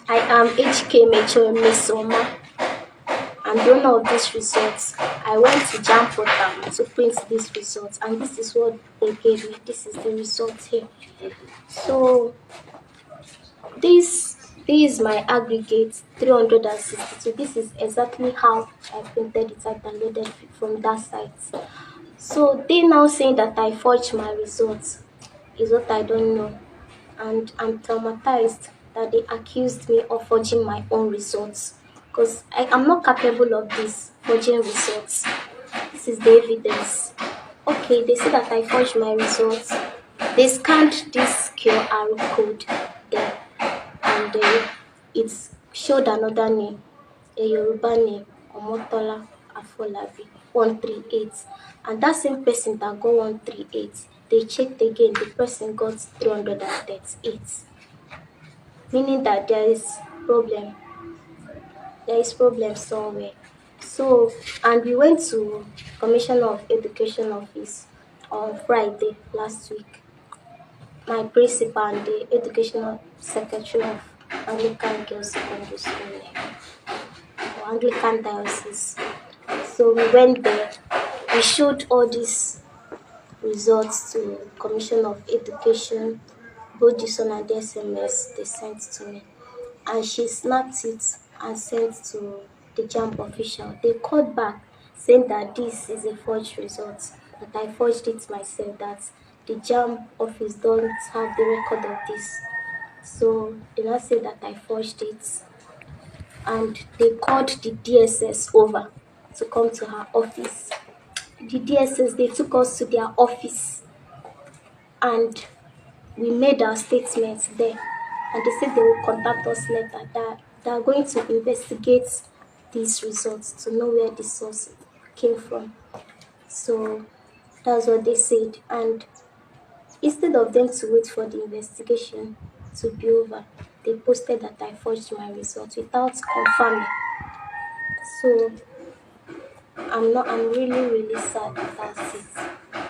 I am Ejikeme Joy, and the owner of these results. I went to JAMB portal to print these results, and this is what they gave me. This is the result here. So this is my aggregate 362. This is exactly how I printed it. I downloaded it from that site. So they now saying that I forged my results is what I don't know, and I'm traumatized that they accused me of forging my own results because I am not capable of this forging results. This is the evidence. Okay, they say that I forged my results. They scanned this QR code there, and it showed another name, a Yoruba name, Omotola Afolabi, 138. And that same person that got 138, they checked again, the person got 338. Meaning that there is problem. There is problem somewhere. So, and we went to Commissioner of Education office on Friday last week. My principal and the educational secretary of Anglican Girls Secondary School, or Anglican Diocese. So we went there. We showed all these results to Commission of Education, both this one and the SMS they sent to me. And she snapped it and sent to the JAMB official. They called back saying that this is a forged result, that I forged it myself, that the JAMB office don't have the record of this. So they now say that I forged it, and they called the DSS over to come to her office. The DSS, they took us to their office, and we made our statements there, and they said they will contact us later, that they are going to investigate these results to know where the source came from. So that's what they said. And instead of them to wait for the investigation to be over, they posted that I forged my results without confirming. So I'm really sad about it.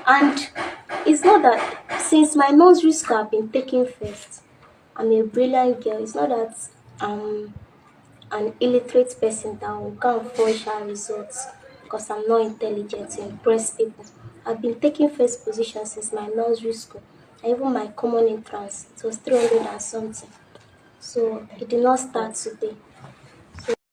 And it's not that since my nursery school I've been taking first, I'm a brilliant girl. It's not that I'm an illiterate person that will go and forge her results because I'm not intelligent to impress people. I've been taking first position since my nursery school. And even my common entrance, it was 300 and something. So it did not start today.